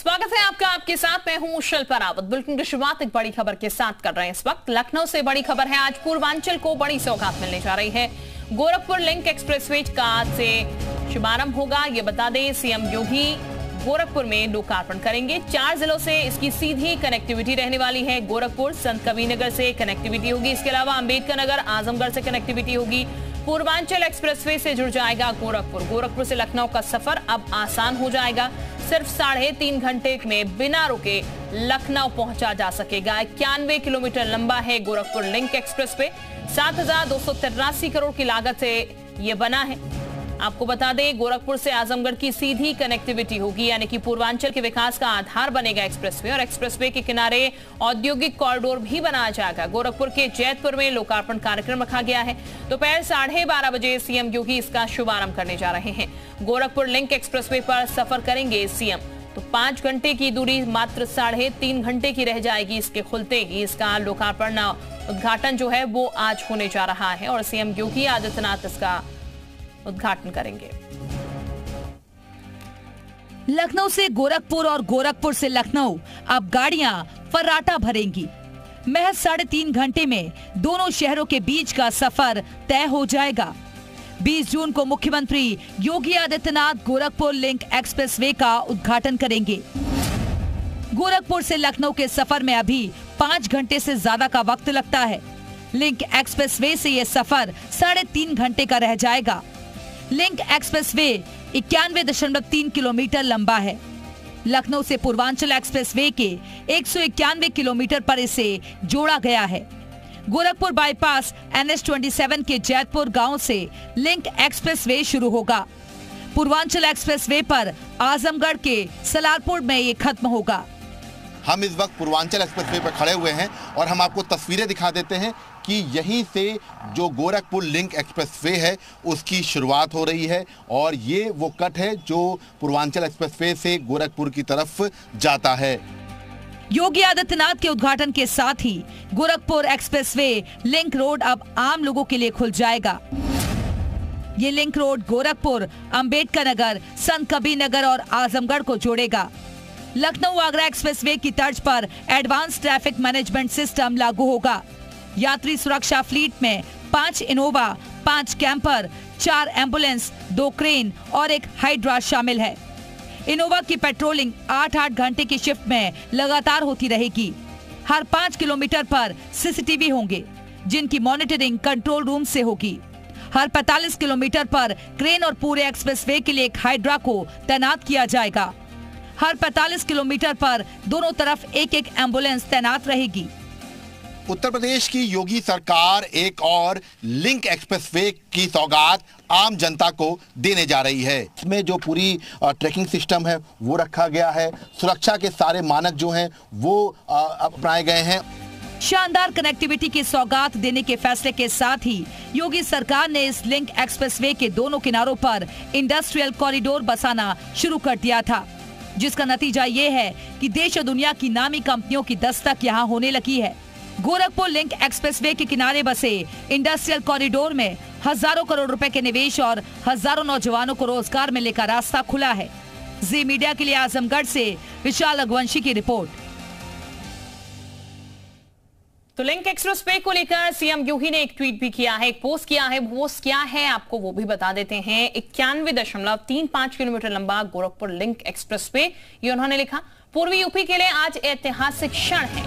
स्वागत है आपका, आपके साथ मैं हूं शिल्पा रावत। बुलेटिन की शुरुआत एक बड़ी खबर के साथ कर रहे हैं। इस वक्त लखनऊ से बड़ी खबर है। आज पूर्वांचल को बड़ी सौगात मिलने जा रही है। गोरखपुर लिंक एक्सप्रेसवे का आज से शुभारंभ होगा। ये बता दें, सीएम योगी गोरखपुर में लोकार्पण करेंगे। 4 जिलों से इसकी सीधी कनेक्टिविटी रहने वाली है। गोरखपुर, संत कबीरनगर से कनेक्टिविटी होगी। इसके अलावा अंबेडकर नगर, आजमगढ़ से कनेक्टिविटी होगी। पूर्वांचल एक्सप्रेसवे से जुड़ जाएगा गोरखपुर। गोरखपुर से लखनऊ का सफर अब आसान हो जाएगा। सिर्फ 3.5 घंटे में बिना रुके लखनऊ पहुंचा जा सकेगा। 91 किलोमीटर लंबा है गोरखपुर लिंक एक्सप्रेसवे। 7,283 करोड़ की लागत से यह बना है। आपको बता दें, गोरखपुर से आजमगढ़ की सीधी कनेक्टिविटी होगी, यानी कि पूर्वांचल के विकास का आधार बनेगा एक्सप्रेसवे। और एक्सप्रेसवे के किनारे औद्योगिक कॉरिडोर भी बनाया जाएगा। गोरखपुर के जैतपुर में लोकार्पण कार्यक्रम रखा गया है। दोपहर 12:30 बजे सीएम योगी इसका शुभारंभ करने जा रहे हैं। गोरखपुर लिंक एक्सप्रेसवे पर सफर करेंगे सीएम, तो 5 घंटे की दूरी मात्र 3.5 घंटे की रह जाएगी। इसके खुलते ही इसका लोकार्पण उद्घाटन जो है वो आज होने जा रहा है और सीएम योगी आदित्यनाथ इसका उद्घाटन करेंगे। लखनऊ से गोरखपुर और गोरखपुर से लखनऊ अब गाड़ियां फर्राटा भरेंगी। महज 3.5 घंटे में दोनों शहरों के बीच का सफर तय हो जाएगा। 20 जून को मुख्यमंत्री योगी आदित्यनाथ गोरखपुर लिंक एक्सप्रेसवे का उद्घाटन करेंगे। गोरखपुर से लखनऊ के सफर में अभी 5 घंटे से ज्यादा का वक्त लगता है। लिंक एक्सप्रेसवे से यह सफर 3.5 घंटे का रह जाएगा। लिंक एक्सप्रेसवे 91.3 किलोमीटर लंबा है। लखनऊ से पूर्वांचल एक्सप्रेसवे के 191 किलोमीटर पर इसे जोड़ा गया है। गोरखपुर बाईपास NH-27 के जैतपुर गांव से लिंक एक्सप्रेसवे शुरू होगा। पूर्वांचल एक्सप्रेसवे पर आजमगढ़ के सलारपुर में ये खत्म होगा। हम इस वक्त पूर्वांचल एक्सप्रेसवे पर खड़े हुए हैं और हम आपको तस्वीरें दिखा देते हैं कि यहीं से जो गोरखपुर लिंक एक्सप्रेसवे है उसकी शुरुआत हो रही है और ये वो कट है जो पूर्वांचल एक्सप्रेसवे से गोरखपुर की तरफ जाता है। योगी आदित्यनाथ के उद्घाटन के साथ ही गोरखपुर एक्सप्रेसवे लिंक रोड अब आम लोगों के लिए खुल जाएगा। ये लिंक रोड गोरखपुर, अंबेडकर नगर, संत कबीरनगर और आजमगढ़ को जोड़ेगा। लखनऊ आगरा एक्सप्रेसवे की तर्ज पर एडवांस ट्रैफिक मैनेजमेंट सिस्टम लागू होगा। यात्री सुरक्षा फ्लीट में 5 इनोवा, 5 कैंपर, 4 एम्बुलेंस, 2 क्रेन और 1 हाइड्रा शामिल है। इनोवा की पेट्रोलिंग 8-8 घंटे की शिफ्ट में लगातार होती रहेगी। हर 5 किलोमीटर पर सीसीटीवी होंगे, जिनकी मॉनिटरिंग कंट्रोल रूम से होगी। हर 45 किलोमीटर पर क्रेन और पूरे एक्सप्रेसवे के लिए एक हाइड्रा को तैनात किया जाएगा। हर 45 किलोमीटर पर दोनों तरफ एक एम्बुलेंस तैनात रहेगी। उत्तर प्रदेश की योगी सरकार एक और लिंक एक्सप्रेसवे की सौगात आम जनता को देने जा रही है। इसमें जो पूरी ट्रैकिंग सिस्टम है वो रखा गया है। सुरक्षा के सारे मानक जो हैं वो अपनाए गए हैं। शानदार कनेक्टिविटी की सौगात देने के फैसले के साथ ही योगी सरकार ने इस लिंक एक्सप्रेसवे के दोनों किनारों पर इंडस्ट्रियल कॉरिडोर बसाना शुरू कर दिया था, जिसका नतीजा ये है कि देश और दुनिया की नामी कंपनियों की दस्तक यहाँ होने लगी है। गोरखपुर लिंक एक्सप्रेसवे के किनारे बसे इंडस्ट्रियल कॉरिडोर में हजारों करोड़ रुपए के निवेश और हजारों नौजवानों को रोजगार मिलने का रास्ता खुला है। जी मीडिया के लिए आजमगढ़ से विशाल रघुवंशी की रिपोर्ट। तो लिंक एक्सप्रेसवे को लेकर सीएम योगी ने एक ट्वीट भी किया है, एक पोस्ट किया है। पोस्ट क्या है आपको वो भी बता देते हैं। 91.35 किलोमीटर लंबा गोरखपुर लिंक एक्सप्रेसवे, ये उन्होंने लिखा। पूर्वी यूपी के लिए आज ऐतिहासिक क्षण है,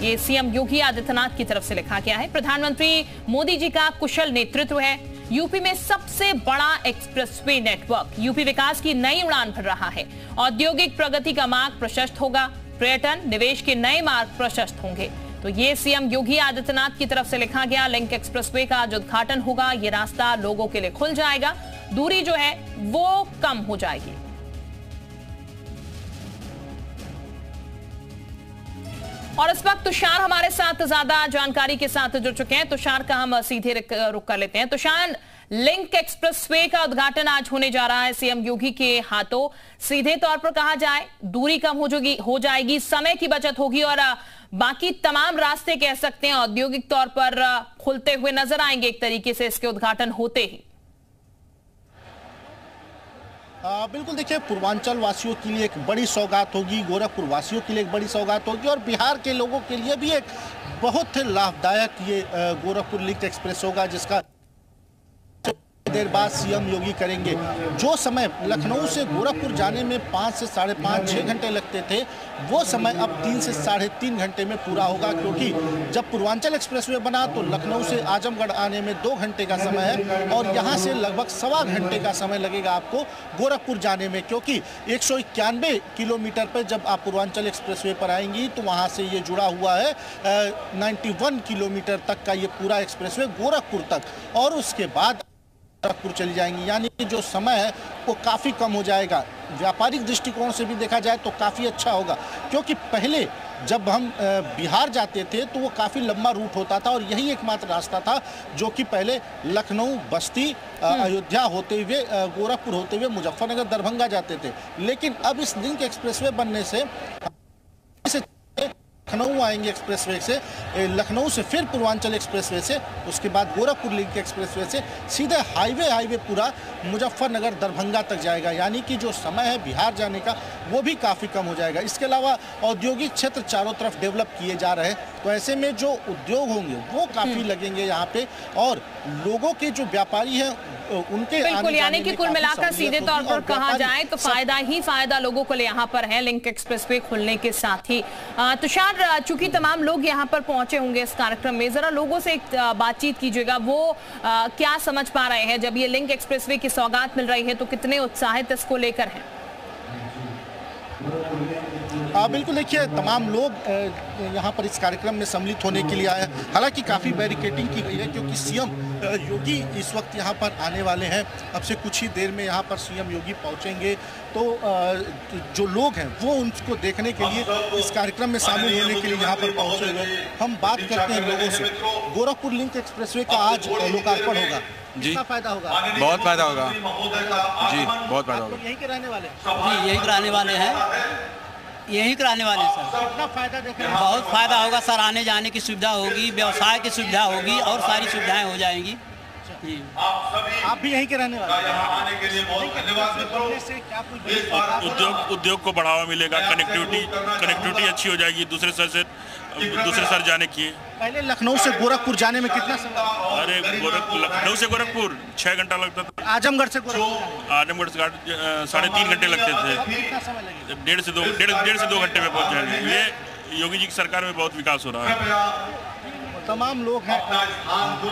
ये सीएम योगी आदित्यनाथ की तरफ से लिखा गया है। प्रधानमंत्री मोदी जी का कुशल नेतृत्व है। यूपी में सबसे बड़ा एक्सप्रेसवे नेटवर्क यूपी विकास की नई उड़ान भर रहा है। औद्योगिक प्रगति का मार्ग प्रशस्त होगा। पर्यटन, निवेश के नए मार्ग प्रशस्त होंगे। तो ये सीएम योगी आदित्यनाथ की तरफ से लिखा गया लिंक एक्सप्रेसवे का आज उद्घाटन होगा। ये रास्ता लोगों के लिए खुल जाएगा, दूरी जो है वो कम हो जाएगी। और इस वक्त तुषार हमारे साथ ज्यादा जानकारी के साथ जुड़ चुके हैं। तुषार का हम सीधे रुक कर लेते हैं। तुषार, लिंक एक्सप्रेसवे का उद्घाटन आज होने जा रहा है सीएम योगी के हाथों। सीधे तौर पर कहा जाए, दूरी कम हो जाएगी, समय की बचत होगी और बाकी तमाम रास्ते कह सकते हैं औद्योगिक तौर पर खुलते हुए नजर आएंगे एक तरीके से इसके उद्घाटन होते ही। बिल्कुल, देखिए पूर्वांचल वासियों के लिए एक बड़ी सौगात होगी, गोरखपुर वासियों के लिए एक बड़ी सौगात होगी और बिहार के लोगों के लिए भी एक बहुत लाभदायक ये गोरखपुर लिंक एक्सप्रेस होगा, जिसका देर बाद सीएम योगी करेंगे। जो समय लखनऊ से गोरखपुर जाने में 5 से 5.5 6 घंटे लगते थे, वो समय अब 3 से 3.5 घंटे में पूरा होगा, क्योंकि जब पूर्वांचल एक्सप्रेसवे बना तो लखनऊ से आजमगढ़ आने में 2 घंटे का समय है और यहाँ से लगभग 1.25 घंटे का समय लगेगा आपको गोरखपुर जाने में, क्योंकि 191 किलोमीटर पर जब आप पूर्वांचल एक्सप्रेसवे पर आएंगी तो वहाँ से ये जुड़ा हुआ है 91 किलोमीटर तक का ये पूरा एक्सप्रेसवे गोरखपुर तक, और उसके बाद गोरखपुर चली जाएंगी, यानी कि जो समय है वो काफ़ी कम हो जाएगा। व्यापारिक दृष्टिकोण से भी देखा जाए तो काफ़ी अच्छा होगा, क्योंकि पहले जब हम बिहार जाते थे तो वो काफ़ी लंबा रूट होता था और यही एकमात्र रास्ता था जो कि पहले लखनऊ, बस्ती, अयोध्या होते हुए, गोरखपुर होते हुए मुजफ्फरनगर, दरभंगा जाते थे। लेकिन अब इस लिंक एक्सप्रेसवे बनने से लखनऊ आएंगे एक्सप्रेसवे से, लखनऊ से फिर पूर्वांचल एक्सप्रेसवे से, उसके बाद गोरखपुर लिंक एक्सप्रेसवे से सीधे हाईवे पूरा मुजफ्फरनगर, दरभंगा तक जाएगा, यानी कि जो समय है बिहार जाने का वो भी काफ़ी कम हो जाएगा। इसके अलावा औद्योगिक क्षेत्र चारों तरफ डेवलप किए जा रहे हैं, तो ऐसे में जो उद्योग होंगे वो काफ़ी लगेंगे यहाँ पे, और लोगों के जो व्यापारी हैं उनके बिल्कुल, यानी कि कुल मिलाकर सीधे तौर पर कहा जाए तो फायदा ही फायदा लोगों को यहाँ पर है लिंक एक्सप्रेसवे खुलने के साथ ही। तुषार, चूंकि तमाम लोग यहाँ पर पहुंचे होंगे इस कार्यक्रम में, जरा लोगों से एक बातचीत कीजिएगा, वो क्या समझ पा रहे हैं जब ये लिंक एक्सप्रेसवे की सौगात मिल रही है, तो कितने उत्साहित इसको लेकर हैं? बिल्कुल, देखिए तमाम लोग यहाँ पर इस कार्यक्रम में सम्मिलित होने के लिए आए हैं। हालांकि काफ़ी बैरिकेडिंग की गई है, क्योंकि सीएम योगी इस वक्त यहाँ पर आने वाले हैं। अब से कुछ ही देर में यहाँ पर सीएम योगी पहुँचेंगे, तो जो लोग हैं वो उनको देखने के लिए, इस कार्यक्रम में शामिल होने के लिए यहाँ पर पहुँचे हुए। हम बात करते हैं लोगों से। गोरखपुर लिंक एक्सप्रेसवे का आज लोकार्पण होगा, जी फायदा होगा? बहुत फायदा होगा जी, बहुत फायदा होगा। यहीं के रहने वाले? जी, यही कराने वाले हैं, यही कराने वाले सर। कितना फायदा देख रहे हैं? बहुत फायदा होगा सर, आने जाने की सुविधा होगी, व्यवसाय की सुविधा होगी और सारी सुविधाएं हो जाएंगी जी। आप भी यहीं के रहने वाले हैं? उद्योग को बढ़ावा मिलेगा, कनेक्टिविटी अच्छी हो जाएगी दूसरे शहर जाने की। पहले लखनऊ से गोरखपुर जाने में कितना समय? अरे लखनऊ से गोरखपुर 6 घंटा लगता था। आजमगढ़ से गोरखपुर? आजमगढ़ से 3.5 घंटे लगते थे। कितना समय लगेगा? 1.5 से 2 घंटे में पहुंच जाएंगे। ये योगी जी की सरकार में बहुत विकास हो रहा है। तमाम लोग हैं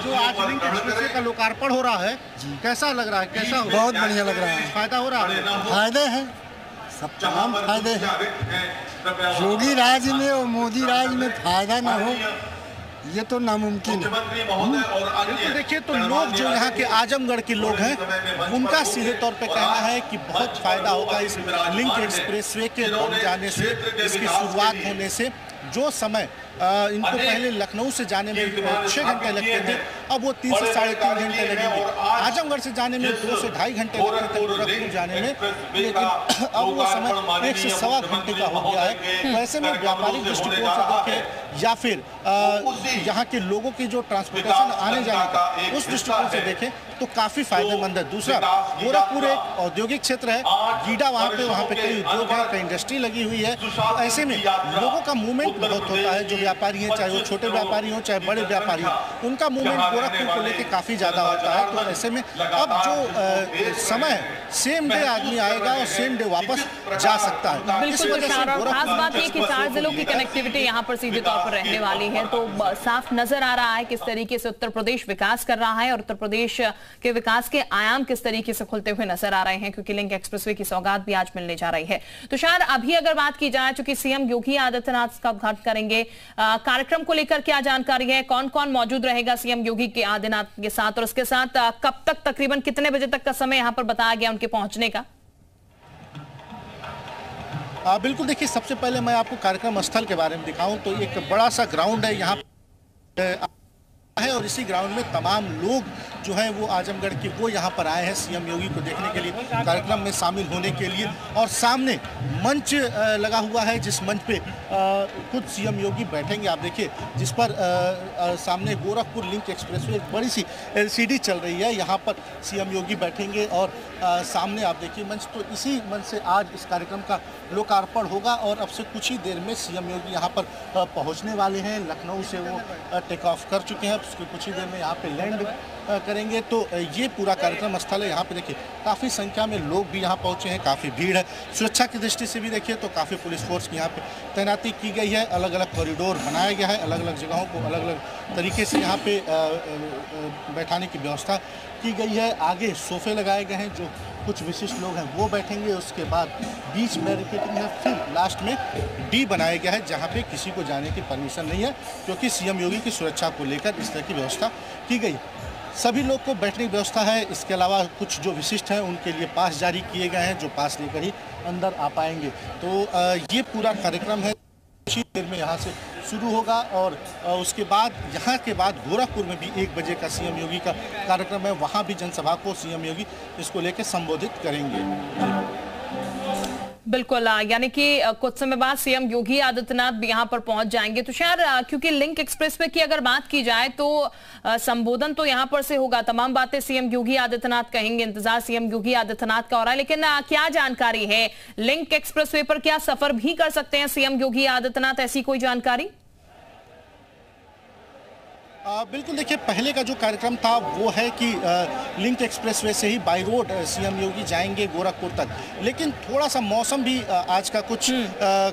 जो आज लिंक एक्सप्रेसवे का लोकार्पण हो रहा है, कैसा लग रहा है? कैसा हो? बहुत बढ़िया लग रहा है। फायदा हो रहा है? फायदे हैं, सब तमाम फायदे हैं। योगी राज में और मोदी राज में फायदा ना हो ये तो नामुमकिन है। बिल्कुल, देखिए तो लोग जो यहाँ के आजमगढ़ के लोग हैं उनका सीधे तौर पे कहना है कि बहुत फायदा होगा इस लिंक एक्सप्रेसवे के बन जाने से, इसकी शुरुआत होने से। जो समय इनको पहले लखनऊ से जाने में 6 घंटे लगते थे, अब वो 3 से 3.5 घंटे लगेंगे। आजमगढ़ से जाने में 2 से 2.5 घंटे लगते थे गोरखपुर जाने में, लेकिन अब वो समय 1 से 1.25 घंटे का हो गया है। तो ऐसे में व्यापारिक दृष्टिकोण से देखें या फिर यहाँ के लोगों की जो ट्रांसपोर्टेशन आने जाने का उस दृष्टिकोण से देखें तो काफ़ी फायदेमंद है। दूसरा, गोरखपुर एक औद्योगिक क्षेत्र है, गीडा वहाँ पे कई उद्योग है, कई इंडस्ट्री लगी हुई है। तो ऐसे में लोगों का मूवमेंट बहुत होता है, जो व्यापारी हैं, चाहे वो छोटे व्यापारी हों चाहे बड़े व्यापारी हों, उनका मूवमेंट गोरखपुर को लेकर काफ़ी ज़्यादा होता है। तो ऐसे में अब जो समय है, सेम डे आदमी आएगा और सेम डे वापस जा सकता है। बिल्कुल, खास बात ये कि 4 जिलों की कनेक्टिविटी यहाँ पर सीधे तौर पर रहने वाली है, तो साफ नजर आ रहा है किस तरीके से उत्तर प्रदेश विकास कर रहा है और उत्तर प्रदेश के विकास के आयाम किस तरीके से खुलते हुए नजर आ रहे हैं, क्योंकि लिंक एक्सप्रेसवे की सौगात भी आज मिलने जा रही है। तुषार, अभी अगर बात की जाए, चूंकि सीएम योगी आदित्यनाथ का उद्घाटन करेंगे, कार्यक्रम को लेकर क्या जानकारी है? कौन कौन मौजूद रहेगा सीएम योगी के आदित्यनाथ के साथ, और उसके साथ कब तक, तकरीबन कितने बजे तक का समय यहाँ पर बताया गया उनके पहुंचने का? बिल्कुल, देखिए सबसे पहले मैं आपको कार्यक्रम स्थल के बारे में दिखाऊं तो एक बड़ा सा ग्राउंड है यहाँ है, और और इसी ग्राउंड में तमाम लोग जो हैं वो आजमगढ़ के वो यहाँ पर आए हैं सीएम योगी को देखने के लिए, कार्यक्रम में शामिल होने के लिए। और सामने मंच लगा हुआ है, जिस मंच पे खुद सीएम योगी बैठेंगे। आप देखिए, जिस पर सामने गोरखपुर लिंक एक्सप्रेसवे एक बड़ी सी LCD चल रही है, यहाँ पर सीएम योगी बैठेंगे और सामने आप देखिए मंच। तो इसी मंच से आज इस कार्यक्रम का लोकार्पण होगा और अब से कुछ ही देर में सीएम योगी यहाँ पर पहुँचने वाले हैं। लखनऊ से वो टेक ऑफ कर चुके हैं, उसके कुछ ही देर में यहाँ पे लैंड करेंगे। तो ये पूरा कार्यक्रम स्थल है। यहाँ पे देखिए काफ़ी संख्या में लोग भी यहाँ पहुँचे हैं, काफ़ी भीड़ है। सुरक्षा की दृष्टि से भी देखिए तो काफ़ी पुलिस फोर्स की यहाँ पे तैनाती की गई है। अलग अलग कॉरिडोर बनाया गया है, अलग अलग जगहों को अलग अलग तरीके से यहाँ पे बैठाने की व्यवस्था की गई है। आगे सोफे लगाए गए हैं, जो कुछ विशिष्ट लोग हैं वो बैठेंगे। उसके बाद बीच बैरिकेडिंग है, फिर लास्ट में D बनाया गया है, जहाँ पे किसी को जाने की परमिशन नहीं है, क्योंकि सीएम योगी की सुरक्षा को लेकर इस तरह की व्यवस्था की गई। सभी लोग को बैठने की व्यवस्था है। इसके अलावा कुछ जो विशिष्ट हैं उनके लिए पास जारी किए गए हैं, जो पास लेकर ही अंदर आ पाएंगे। तो ये पूरा कार्यक्रम है, कुछ ही देर में यहाँ से शुरू होगा। और उसके बाद यहाँ के बाद गोरखपुर में भी 1 बजे का सीएम योगी का कार्यक्रम है, वहाँ भी जनसभा को सीएम योगी इसको लेकर संबोधित करेंगे। बिल्कुल, यानी कि कुछ समय बाद सीएम योगी आदित्यनाथ भी यहां पर पहुंच जाएंगे। तो शायद क्योंकि लिंक एक्सप्रेसवे की अगर बात की जाए तो संबोधन तो यहां पर से होगा, तमाम बातें सीएम योगी आदित्यनाथ कहेंगे, इंतजार सीएम योगी आदित्यनाथ का हो रहा है। लेकिन क्या जानकारी है, लिंक एक्सप्रेसवे पर क्या सफर भी कर सकते हैं सीएम योगी आदित्यनाथ, ऐसी कोई जानकारी? बिल्कुल, देखिए पहले का जो कार्यक्रम था वो है कि लिंक एक्सप्रेसवे से ही बाई रोड सीएम योगी जाएंगे गोरखपुर तक। लेकिन थोड़ा सा मौसम भी आज का कुछ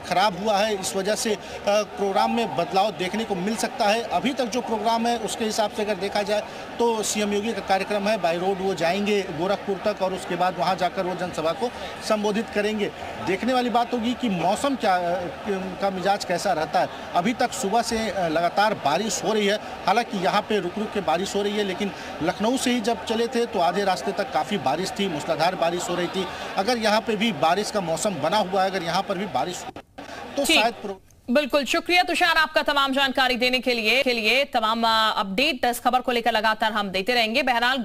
खराब हुआ है, इस वजह से प्रोग्राम में बदलाव देखने को मिल सकता है। अभी तक जो प्रोग्राम है उसके हिसाब से अगर देखा जाए तो सीएम योगी का कार्यक्रम है, बाई रोड वो जाएंगे गोरखपुर तक और उसके बाद वहाँ जाकर वो जनसभा को संबोधित करेंगे। देखने वाली बात होगी कि मौसम का मिजाज कैसा रहता है। अभी तक सुबह से लगातार बारिश हो रही है, कि यहाँ पे रुक रुक के बारिश हो रही है, लेकिन लखनऊ से ही जब चले थे तो आधे रास्ते तक काफ़ी बारिश थी, मूसलाधार बारिश हो रही थी। अगर यहाँ पे भी बारिश का मौसम बना हुआ है, अगर यहाँ पर भी बारिश तो शायद। बिल्कुल, शुक्रिया तुषार आपका तमाम जानकारी देने के लिए। तमाम अपडेट इस खबर को लेकर लगातार हम देते रहेंगे। बहरहाल